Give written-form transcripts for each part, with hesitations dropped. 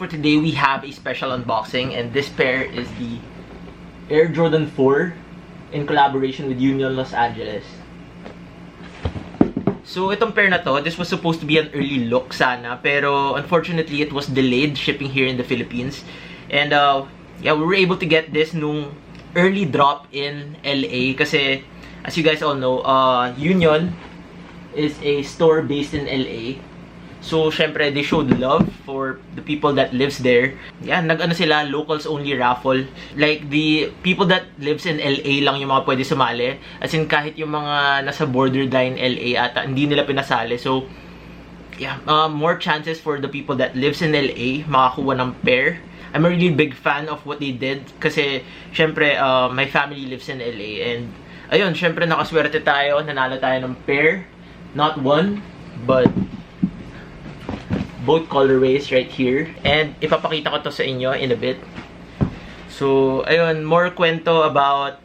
for today we have a special unboxing, and this pair is the Air Jordan 4 in collaboration with Union Los Angeles. So itong pair na to, this was supposed to be an early look sana, pero unfortunately it was delayed shipping here in the Philippines. And yeah, we were able to get this nung early drop in LA kasi as you guys all know, Union is a store based in LA. So, syempre, they showed love for the people that lives there. Yeah, nag-ano sila, locals only raffle. Like, the people that lives in LA lang yung mga pwede sumali. As in, kahit yung mga nasa borderline LA ata, hindi nila pinasali. So, yeah, more chances for the people that lives in LA makakuha ng pair. I'm a really big fan of what they did. Kasi, syempre, my family lives in LA. And, ayun, syempre, nakaswerte tayo. Nanalo tayo ng pair. Not one, but both colorways right here. And ipapakita ko to sa inyo in a bit. So, ayun, more kwento about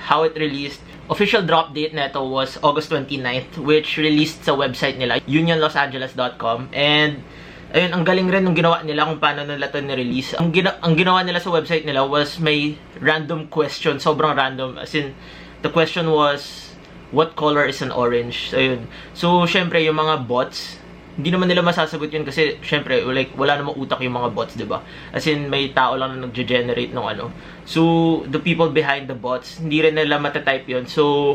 how it released. Official drop date neto was August 29th, which released sa website nila, unionlosangeles.com. And, ayun, ang galing rin ng ginawa nila kung paano nila to ni-release. Ang ginawa nila sa website nila was may random question, sobrang random. As in, the question was, what color is an orange? Ayun. So, syempre, yung mga bots, hindi naman nila masasagot yun kasi, syempre, like, wala namang utak yung mga bots, diba? As in, may tao lang na nag-generate ng ano. So, the people behind the bots, hindi rin nila matatype yun. So,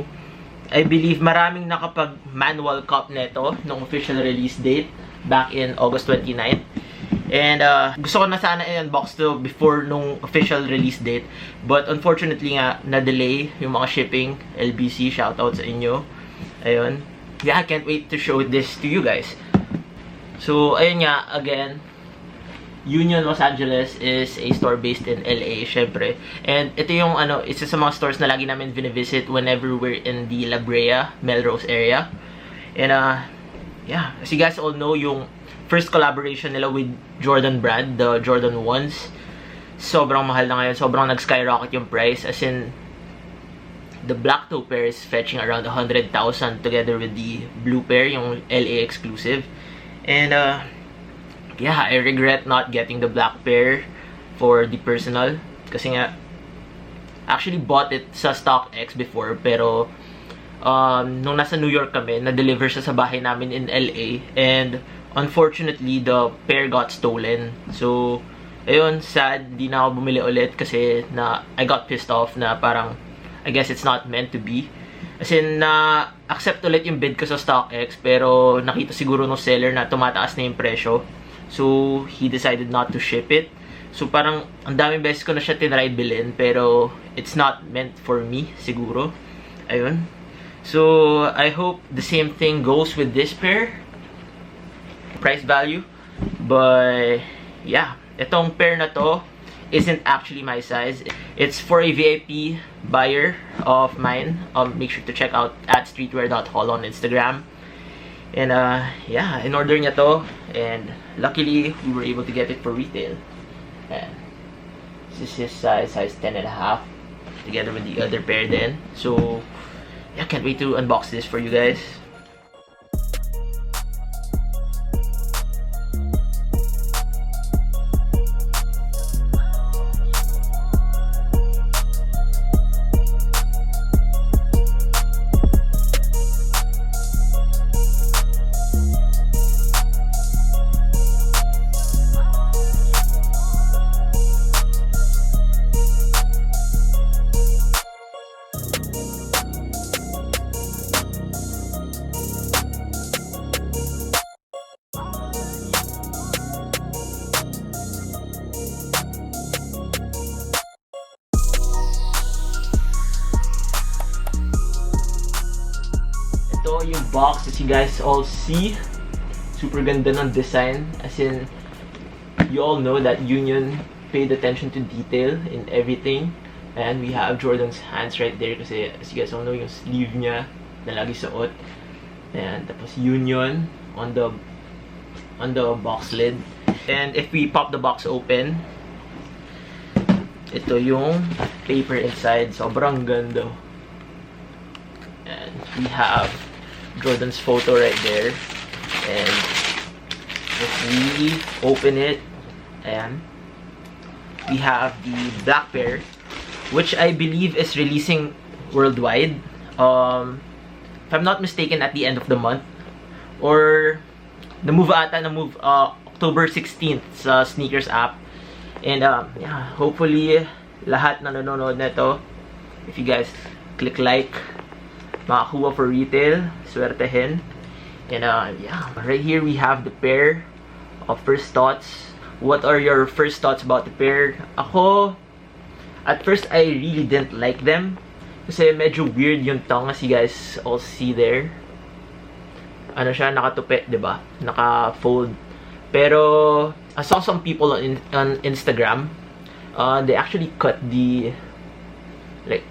I believe maraming nakapag-manual cop neto ng official release date back in August 29th. And, gusto ko na sana i-unbox to before nung official release date. But, unfortunately nga, na-delay yung mga shipping. LBC, shoutout sa inyo. Ayun. Yeah, I can't wait to show this to you guys. So, ayun nga, again, Union Los Angeles is a store based in LA, syempre. And ito yung, isa sa mga stores na lagi namin vinivisit whenever we're in the La Brea, Melrose area. And, yeah, as you guys all know, yung first collaboration nila with Jordan brand, the Jordan 1s, sobrang mahal na ngayon. Sobrang nag-skyrocket yung price. As in, the black toe pair is fetching around 100,000 together with the blue pair, yung LA exclusive. And, yeah, I regret not getting the black pair for the personal. Kasi nga, actually bought it sa StockX before, pero, nung nasa New York kami, na-deliver siya sa bahay namin in LA. And, unfortunately, the pair got stolen. So, ayun, sad, di na ako bumili ulit kasi I got pissed off na parang, I guess it's not meant to be. As in, accept ulit yung bid ko sa StockX, pero nakita siguro ng seller na tumataas na yung presyo. So, he decided not to ship it. So, parang, ang daming beses ko na siya tinry bilhin, pero it's not meant for me, siguro. Ayun. So, I hope the same thing goes with this pair. Price value. But, yeah. Itong pair na to isn't actually my size. It's for a VIP buyer of mine. Make sure to check out at streetwear.hall on Instagram. And yeah, in-order niya to, and luckily we were able to get it for retail. And this is his size 10.5, together with the other pair then. So yeah, can't wait to unbox this for you guys. Ito yung box, as you guys all see. Super ganda ng design. As in, you all know that Union paid attention to detail in everything. And we have Jordan's hands right there kasi as you guys all know, yung sleeve niya na lagi suot. And tapos Union on the box lid. And if we pop the box open, ito yung paper inside. Sobrang ganda. And we have Jordan's photo right there. And if we open it, Ayan. We have the black pair, which I believe is releasing worldwide. If I'm not mistaken, at the end of the month. Or, na-move October 16th sa sneakers app. And, yeah, hopefully, lahat na nanonood nito, if you guys click like, makakuha for retail, swertehin. And, yeah, right here we have the pair of first thoughts. What are your first thoughts about the pair? Ako, at first, I really didn't like them. Kasi medyo weird yung tongue, as you guys all see there. Ano siya, nakatupi, diba? Naka-fold. Pero, I saw some people on Instagram. They actually cut the, like,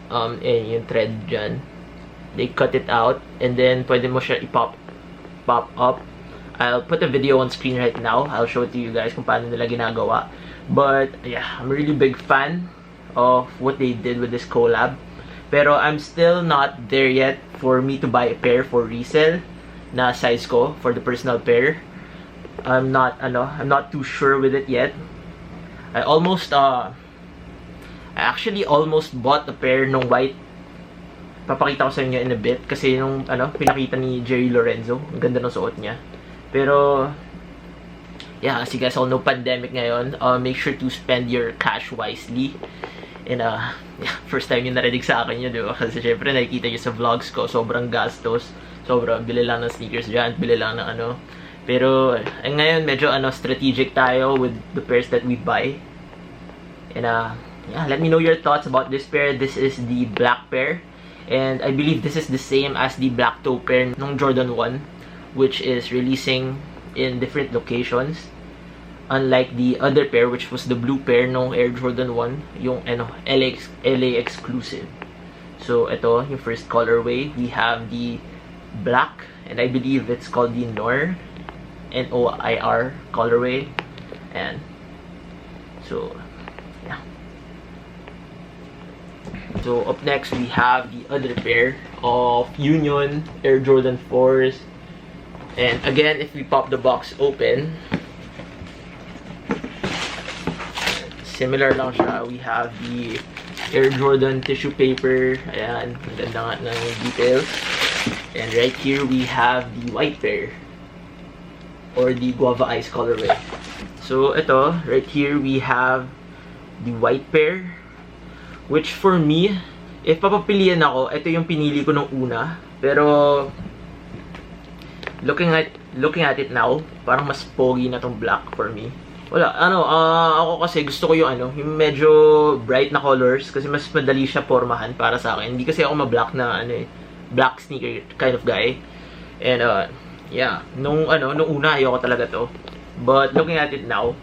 yung thread dyan. They cut it out. And then, pwede mo siya pop up. I'll put a video on screen right now. I'll show it to you guys kung paano nila ginagawa. But, yeah, I'm a really big fan of what they did with this collab. Pero, I'm still not there yet for me to buy a pair for resale na size ko for the personal pair. I'm not too sure with it yet. I actually almost bought a pair nung white. Papakita ko sa inyo in a bit kasi nung pinakita ni Jerry Lorenzo, ang ganda ng suot niya. Pero yeah, as you guys all know, pandemic ngayon. Make sure to spend your cash wisely. And yeah, first time yung narinig sa akin yun, diba? Kasi syempre nakikita nyo sa vlogs ko, sobrang gastos. Sobrang bili lang ng sneakers dyan, bili lang ng ano. Pero ngayon medyo strategic tayo with the pairs that we buy. And yeah, let me know your thoughts about this pair. This is the black pair. And I believe this is the same as the black toe pair ng Jordan 1, which is releasing in different locations. Unlike the other pair, which was the blue pair ng Air Jordan 1, yung LA exclusive. So ito, yung first colorway. We have the black, and I believe it's called the Noir, Noir colorway. And so yeah. So up next we have the other pair of Union Air Jordan 4s. And again, if we pop the box open, similar lang siya. We have the Air Jordan tissue paper. Ayan, maganda nga ng details. And right here we have the white pair, or the Guava Ice colorway. So ito, right here we have the white pair, which for me, if papapilian ako, ito yung pinili ko nung una. Pero looking at it now, parang mas pogi na tong black for me. Wala, ako kasi gusto ko yung yung medyo bright na colors kasi mas madali siya pormahan para sa akin. Hindi kasi ako ma-black na black sneaker kind of guy. And yeah, nung una ayoko talaga to. But looking at it now,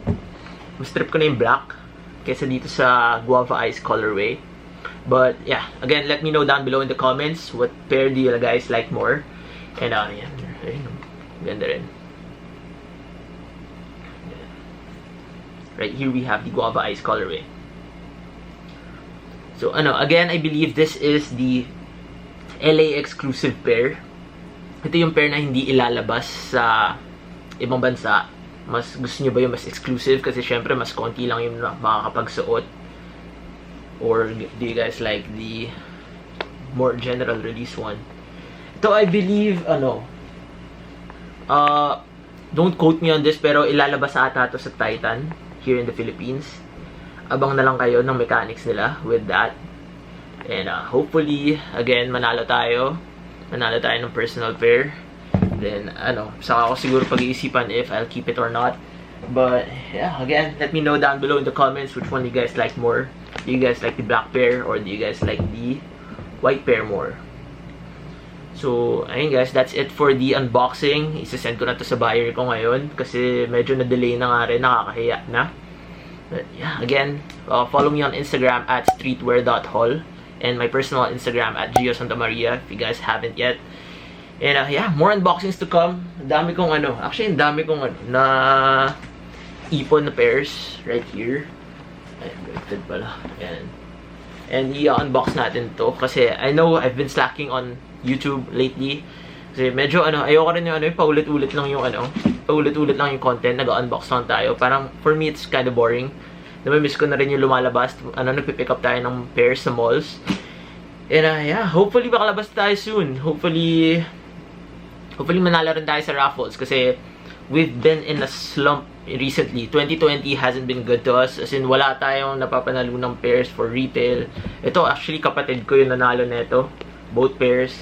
mas trip ko na yung black kaysa dito sa Guava Ice colorway. But yeah, again, let me know down below in the comments what pair do you guys like more. And yeah, ganda rin. Right here we have the Guava Ice colorway. So again, I believe this is the LA exclusive pair. Ito yung pair na hindi ilalabas sa ibang bansa. Mas gusto nyo ba yung mas exclusive? Kasi syempre mas konti lang yung makakapagsuot. Or do you guys like the more general release one? Ito I believe don't quote me on this, pero ilalabas ata to sa Titan here in the Philippines. Abang na lang kayo ng mechanics nila with that. And hopefully, again, manalo tayo ng personal pair. Then, saka ako siguro pag-iisipan if I'll keep it or not. But, yeah, again, let me know down below in the comments which one you guys like more. Do you guys like the black pair or do you guys like the white pair more? So, ayun guys, that's it for the unboxing. Isasend ko na to sa buyer ko ngayon kasi medyo na-delay na nga rin, nakakahiya na. But yeah, again, follow me on Instagram at streetwear.haul and my personal Instagram at Gio Santa Maria if you guys haven't yet. And yeah, more unboxings to come. Ang dami kong actually ang dami kong na ipon na pairs right here. Ayan, connected pala. Ayan. And i-unbox natin to kasi I know I've been slacking on YouTube lately. Kasi medyo ayoko rin yung paulit-ulit lang yung paulit-ulit lang yung content, nag-unbox lang tayo. Parang for me it's kind of boring. Namimiss ko na rin yung lumalabas, nagpipick up tayo ng pairs sa malls. And yeah, hopefully makalabas tayo soon. Hopefully manalo rin tayo sa raffles kasi we've been in a slump recently. 2020 hasn't been good to us. As in, wala tayong napapanalo ng pairs for retail. Ito, actually, kapatid ko yung nanalo neto. Both pairs.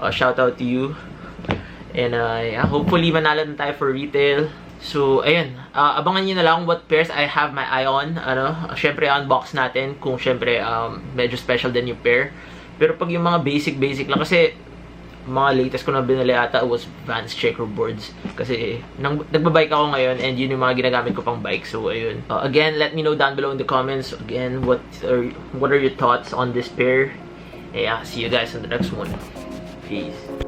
Shout out to you. And yeah, hopefully manalo na tayo for retail. So, ayun. Abangan nyo na lang what pairs I have my eye on. Syempre, unbox natin kung syempre medyo special din yung pair. Pero pag yung mga basic lang, kasi mga latest ko na binili ata was Vans checkerboards. Kasi nagbabike ako ngayon and yun yung mga ginagamit ko pang bike. So, ayun. Again, let me know down below in the comments. Again, what are your thoughts on this pair? Yeah, see you guys in the next one. Peace.